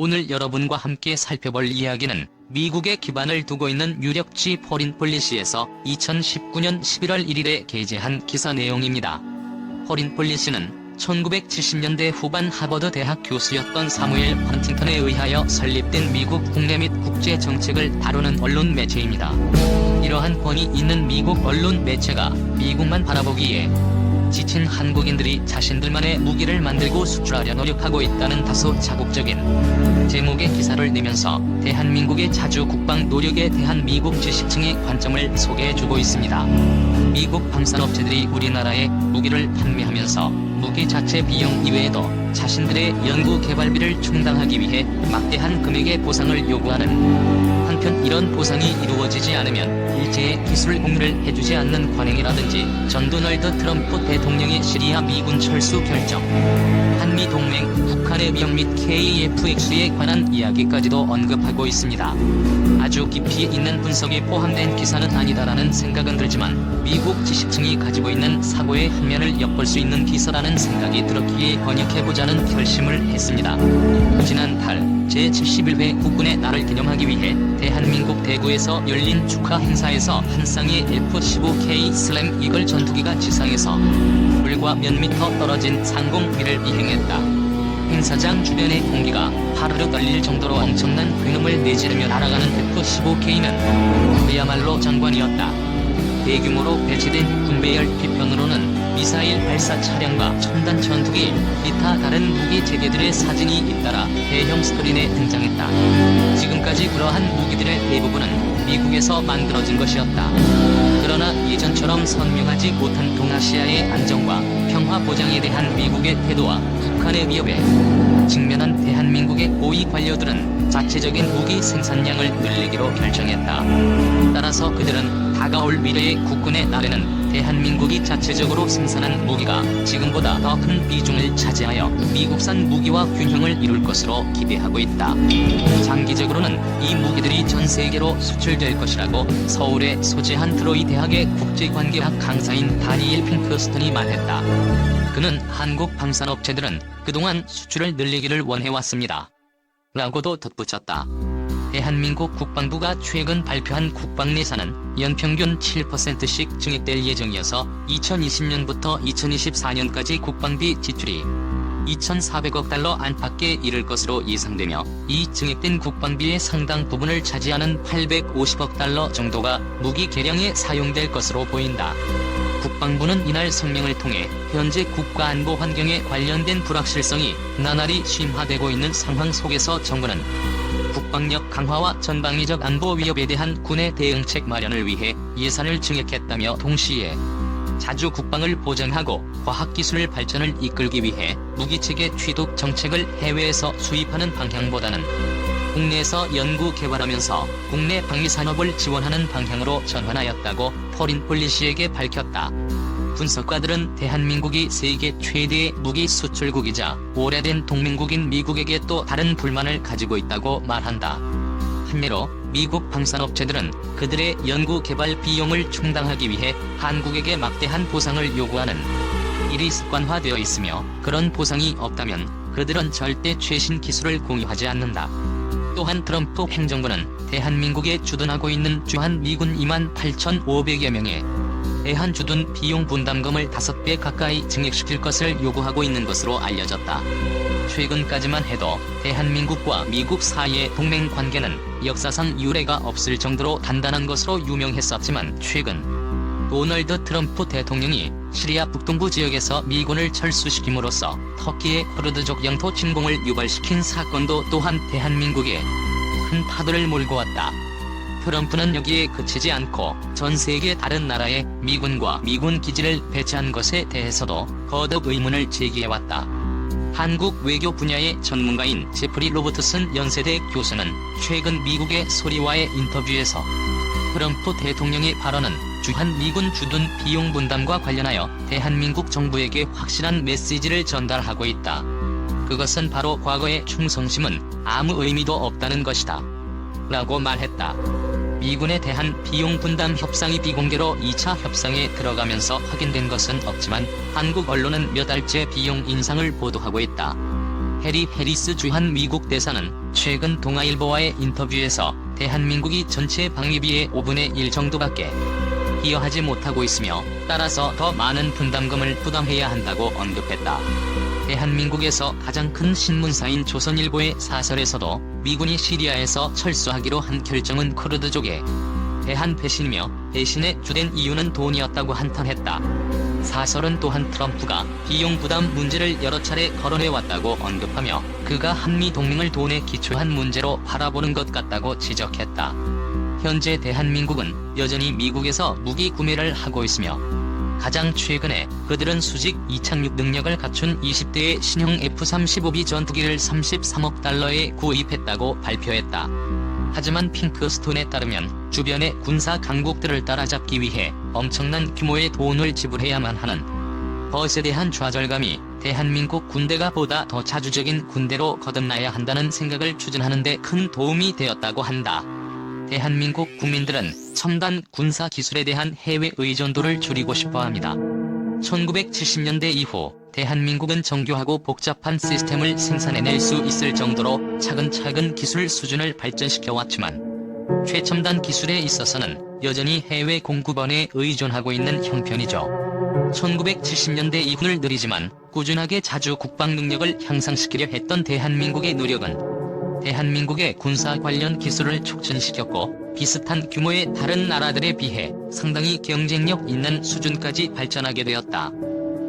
오늘 여러분과 함께 살펴볼 이야기는 미국에 기반을 두고 있는 유력지 포린폴리시에서 2019년 11월 1일에 게재한 기사 내용입니다. 포린폴리시는 1970년대 후반 하버드 대학 교수였던 사무엘 헌팅턴에 의하여 설립된 미국 국내 및 국제 정책을 다루는 언론 매체입니다. 이러한 권위 있는 미국 언론 매체가 미국만 바라보기에 지친 한국인들이 자신들만의 무기를 만들고 수출하려 노력하고 있다는 다소 자국적인 제목의 기사를 내면서 대한민국의 자주 국방 노력에 대한 미국 지식층의 관점을 소개해주고 있습니다. 미국 방산업체들이 우리나라에 무기를 판매하면서 무기 자체 비용 이외에도 자신들의 연구 개발비를 충당하기 위해 막대한 금액의 보상을 요구하는, 한편 이런 보상이 이루어지지 않으면 일제의 기술 공유를 해주지 않는 관행이라든지 전 도널드 트럼프 대통령의 시리아 미군 철수 결정, 한미동맹, 북한의 위협 및 KFX에 관한 이야기까지도 언급하고 있습니다. 아주 깊이 있는 분석이 포함된 기사는 아니다라는 생각은 들지만 미국 지식층이 가지고 있는 사고의 한 면을 엿볼 수 있는 기사라는 생각이 들었기에 번역해보자는 결심을 했습니다. 지난달 제71회 국군의 날을 기념하기 위해 대한민국 대구에서 열린 축하 행사에서 한 쌍의 F-15K 슬램 이글 전투기가 지상에서 불과 몇 미터 떨어진 상공비를 비행했다. 행사장 주변의 공기가 파르르 떨릴 정도로 엄청난 굉음을 내지르며 날아가는 F-15K는 그야말로 장관이었다. 대규모로 배치된 군배열 뒤편으로는 미사일 발사 차량과 첨단 전투기, 기타 다른 무기 체계들의 사진이 잇따라 대형 스크린에 등장했다. 지금까지 그러한 무기들의 대부분은 미국에서 만들어진 것이었다. 그러나 예전처럼 선명하지 못한 동아시아의 안정과 평화 보장에 대한 미국의 태도와 북한의 위협에 직면한 대한민국의 고위 관료들은 자체적인 무기 생산량을 늘리기로 결정했다. 따라서 그들은 다가올 미래의 국군의 날에는 대한민국이 자체적으로 생산한 무기가 지금보다 더 큰 비중을 차지하여 미국산 무기와 균형을 이룰 것으로 기대하고 있다. 장기적으로는 이 무기들이 전 세계로 수출될 것이라고 서울에 소재한 트로이 대학의 국제관계학 강사인 다니엘 핑크스턴이 말했다. 그는 한국 방산업체들은 그동안 수출을 늘리기를 원해왔습니다. 라고도 덧붙였다. 대한민국 국방부가 최근 발표한 국방 예산은 연평균 7%씩 증액될 예정이어서 2020년부터 2024년까지 국방비 지출이 2,400억 달러 안팎에 이를 것으로 예상되며 이 증액된 국방비의 상당 부분을 차지하는 850억 달러 정도가 무기 개량에 사용될 것으로 보인다. 국방부는 이날 성명을 통해 현재 국가안보 환경에 관련된 불확실성이 나날이 심화되고 있는 상황 속에서 정부는 국방력 강화와 전방위적 안보 위협에 대한 군의 대응책 마련을 위해 예산을 증액했다며 동시에 자주 국방을 보장하고 과학기술 발전을 이끌기 위해 무기체계 취득 정책을 해외에서 수입하는 방향보다는 국내에서 연구 개발하면서 국내 방위산업을 지원하는 방향으로 전환하였다고 포린폴리시에게 밝혔다. 분석가들은 대한민국이 세계 최대의 무기 수출국이자 오래된 동맹국인 미국에게 또 다른 불만을 가지고 있다고 말한다. 한매로 미국 방산업체들은 그들의 연구 개발 비용을 충당하기 위해 한국에게 막대한 보상을 요구하는 일이 습관화되어 있으며 그런 보상이 없다면 그들은 절대 최신 기술을 공유하지 않는다. 또한 트럼프 행정부는 대한민국에 주둔하고 있는 주한 미군 28,500여 명의 애한 주둔 비용 분담금을 5배 가까이 증액시킬 것을 요구하고 있는 것으로 알려졌다. 최근까지만 해도 대한민국과 미국 사이의 동맹 관계는 역사상 유례가 없을 정도로 단단한 것으로 유명했었지만 최근 도널드 트럼프 대통령이 시리아 북동부 지역에서 미군을 철수시킴으로써 터키의 쿠르드족 영토 침공을 유발시킨 사건도 또한 대한민국에 큰 파도를 몰고 왔다. 트럼프는 여기에 그치지 않고 전 세계 다른 나라에 미군과 미군 기지를 배치한 것에 대해서도 거듭 의문을 제기해왔다. 한국 외교 분야의 전문가인 제프리 로버트슨 연세대 교수는 최근 미국의 소리와의 인터뷰에서 트럼프 대통령의 발언은 주한 미군 주둔 비용 분담과 관련하여 대한민국 정부에게 확실한 메시지를 전달하고 있다. 그것은 바로 과거의 충성심은 아무 의미도 없다는 것이다. 라고 말했다. 미군에 대한 비용 분담 협상이 비공개로 2차 협상에 들어가면서 확인된 것은 없지만 한국 언론은 몇 달째 비용 인상을 보도하고 있다. 해리 해리스 주한 미국 대사는 최근 동아일보와의 인터뷰에서 대한민국이 전체 방위비의 5분의 1 정도밖에 기여하지 못하고 있으며 따라서 더 많은 분담금을 부담해야 한다고 언급했다. 대한민국에서 가장 큰 신문사인 조선일보의 사설에서도 미군이 시리아에서 철수하기로 한 결정은 쿠르드족의 대한 배신이며 배신의 주된 이유는 돈이었다고 한탄했다. 사설은 또한 트럼프가 비용 부담 문제를 여러 차례 거론해왔다고 언급하며 그가 한미 동맹을 돈에 기초한 문제로 바라보는 것 같다고 지적했다. 현재 대한민국은 여전히 미국에서 무기 구매를 하고 있으며 가장 최근에 그들은 수직 이착륙 능력을 갖춘 20대의 신형 F-35B 전투기를 33억 달러에 구입했다고 발표했다. 하지만 핑크스톤에 따르면 주변의 군사 강국들을 따라잡기 위해 엄청난 규모의 돈을 지불해야만 하는 것에 대한 좌절감이 대한민국 군대가 보다 더 자주적인 군대로 거듭나야 한다는 생각을 추진하는 데 큰 도움이 되었다고 한다. 대한민국 국민들은 첨단 군사 기술에 대한 해외 의존도를 줄이고 싶어합니다. 1970년대 이후 대한민국은 정교하고 복잡한 시스템을 생산해낼 수 있을 정도로 차근차근 기술 수준을 발전시켜왔지만 최첨단 기술에 있어서는 여전히 해외 공급원에 의존하고 있는 형편이죠. 1970년대 이후를 느리지만 꾸준하게 자주 국방 능력을 향상시키려 했던 대한민국의 노력은 대한민국의 군사 관련 기술을 촉진시켰고 비슷한 규모의 다른 나라들에 비해 상당히 경쟁력 있는 수준까지 발전하게 되었다.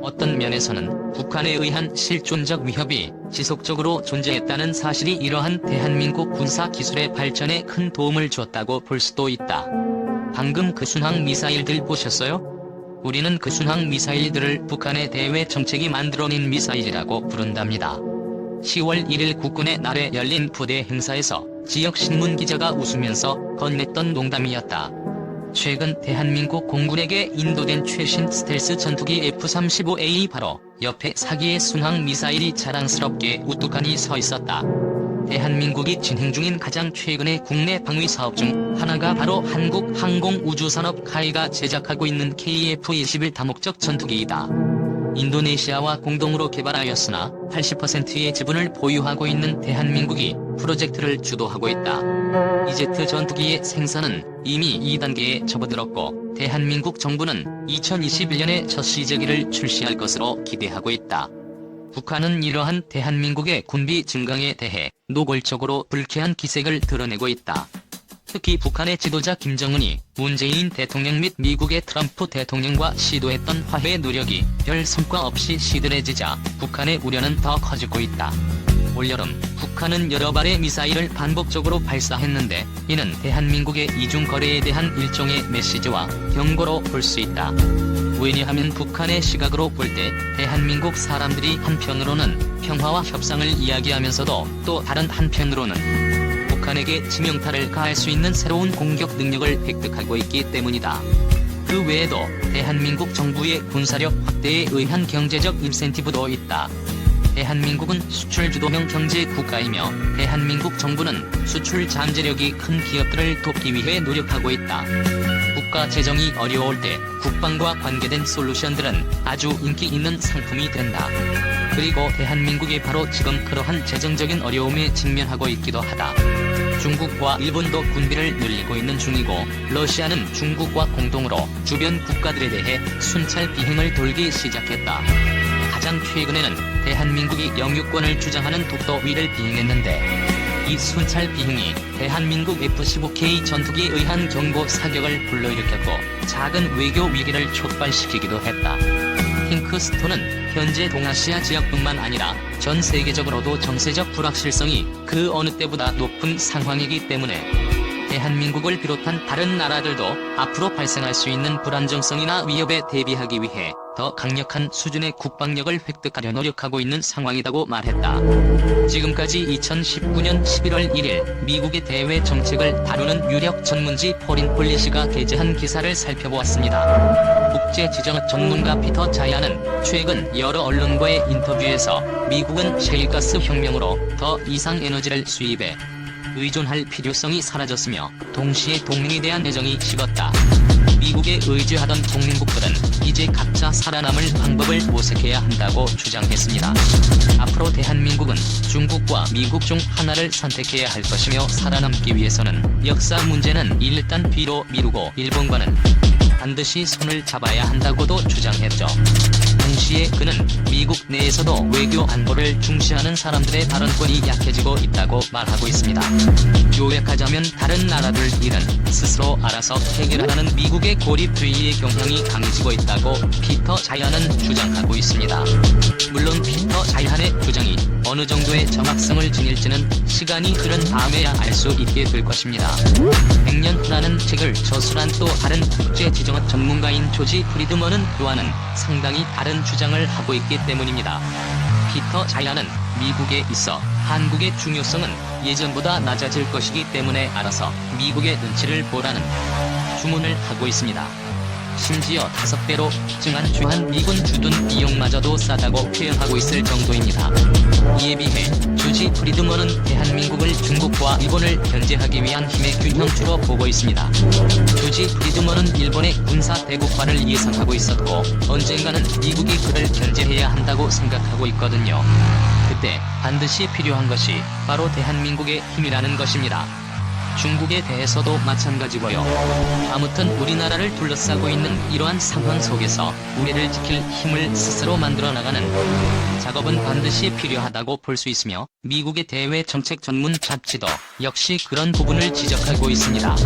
어떤 면에서는 북한에 의한 실존적 위협이 지속적으로 존재했다는 사실이 이러한 대한민국 군사 기술의 발전에 큰 도움을 줬다고 볼 수도 있다. 방금 그 순항 미사일들 보셨어요? 우리는 그 순항 미사일들을 북한의 대외 정책이 만들어낸 미사일이라고 부른답니다. 10월 1일 국군의 날에 열린 부대 행사에서 지역 신문 기자가 웃으면서 건넸던 농담이었다. 최근 대한민국 공군에게 인도된 최신 스텔스 전투기 F-35A 바로 옆에 4기의 순항 미사일이 자랑스럽게 우뚝하니 서 있었다. 대한민국이 진행 중인 가장 최근의 국내 방위 사업 중 하나가 바로 한국항공우주산업 카이가 제작하고 있는 KF-21 다목적 전투기이다. 인도네시아와 공동으로 개발하였으나 80%의 지분을 보유하고 있는 대한민국이 프로젝트를 주도하고 있다. 이제트 전투기의 생산은 이미 2단계에 접어들었고 대한민국 정부는 2021년에 첫 시제기를 출시할 것으로 기대하고 있다. 북한은 이러한 대한민국의 군비 증강에 대해 노골적으로 불쾌한 기색을 드러내고 있다. 특히 북한의 지도자 김정은이 문재인 대통령 및 미국의 트럼프 대통령과 시도했던 화해 노력이 별 성과 없이 시들해지자 북한의 우려는 더 커지고 있다. 올여름 북한은 여러 발의 미사일을 반복적으로 발사했는데 이는 대한민국의 이중 거래에 대한 일종의 메시지와 경고로 볼 수 있다. 왜냐하면 북한의 시각으로 볼 때 대한민국 사람들이 한편으로는 평화와 협상을 이야기하면서도 또 다른 한편으로는 북한에게 치명타를 가할 수 있는 새로운 공격 능력을 획득하고 있기 때문이다. 그 외에도 대한민국 정부의 군사력 확대에 의한 경제적 인센티브도 있다. 대한민국은 수출 주도형 경제 국가이며 대한민국 정부는 수출 잠재력이 큰 기업들을 돕기 위해 노력하고 있다. 국가 재정이 어려울 때 국방과 관계된 솔루션들은 아주 인기 있는 상품이 된다. 그리고 대한민국이 바로 지금 그러한 재정적인 어려움에 직면하고 있기도 하다. 중국과 일본도 군비를 늘리고 있는 중이고 러시아는 중국과 공동으로 주변 국가들에 대해 순찰 비행을 돌기 시작했다. 가장 최근에는 대한민국이 영유권을 주장하는 독도위를 비행했는데 이 순찰 비행이 대한민국 F-15K 전투기에 의한 경고 사격을 불러일으켰고 작은 외교 위기를 촉발시키기도 했다. 핑크스톤은 현재 동아시아 지역뿐만 아니라 전 세계적으로도 정세적 불확실성이 그 어느 때보다 높은 상황이기 때문에 대한민국을 비롯한 다른 나라들도 앞으로 발생할 수 있는 불안정성이나 위협에 대비하기 위해 더 강력한 수준의 국방력을 획득하려 노력하고 있는 상황이라고 말했다. 지금까지 2019년 11월 1일 미국의 대외 정책을 다루는 유력 전문지 포린 폴리시가 게재한 기사를 살펴보았습니다. 국제지정 전문가 피터 자야는 최근 여러 언론과의 인터뷰에서 미국은 셰일가스 혁명으로 더 이상 에너지를 수입해 의존할 필요성이 사라졌으며 동시에 동맹에 대한 애정이 식었다. 미국에 의지하던 동맹국들은 이제 각자 살아남을 방법을 모색해야 한다고 주장했습니다. 앞으로 대한민국은 중국과 미국 중 하나를 선택해야 할 것이며 살아남기 위해서는 역사 문제는 일단 뒤로 미루고 일본과는 반드시 손을 잡아야 한다고도 주장했죠. 동시에 그는 미국 내에서도 외교 안보를 중시하는 사람들의 발언권이 약해지고 있다고 말하고 있습니다. 요약하자면 다른 나라들 일은 스스로 알아서 해결하라는 미국의 고립주의의 경향이 강해지고 있다고 피터 자이한은 주장하고 있습니다. 물론 피터 자이한의 주장이 어느 정도의 정확성을 지닐지는 시간이 흐른 다음에야 알 수 있게 될 것입니다. 100년 후라는 책을 저술한 또 다른 국제지정학 전문가인 조지 프리드먼은 그와는 상당히 다른 주장을 하고 있기 때문입니다. 피터 자이한은 미국에 있어 한국의 중요성은 예전보다 낮아질 것이기 때문에 알아서 미국의 눈치를 보라는 주문을 하고 있습니다. 심지어 5배로 증한 주한 미군 주둔 비용마저도 싸다고 표현하고 있을 정도입니다. 이에 비해 조지 프리드먼은 대한민국을 중국과 일본을 견제하기 위한 힘의 균형추로 보고 있습니다. 조지 프리드먼은 일본의 군사 대국화를 예상하고 있었고 언젠가는 미국이 그를 견제해야 한다고 생각하고 있거든요. 그때 반드시 필요한 것이 바로 대한민국의 힘이라는 것입니다. 중국에 대해서도 마찬가지고요. 아무튼 우리나라를 둘러싸고 있는 이러한 상황 속에서 우리를 지킬 힘을 스스로 만들어 나가는 작업은 반드시 필요하다고 볼 수 있으며 미국의 대외 정책 전문 잡지도 역시 그런 부분을 지적하고 있습니다.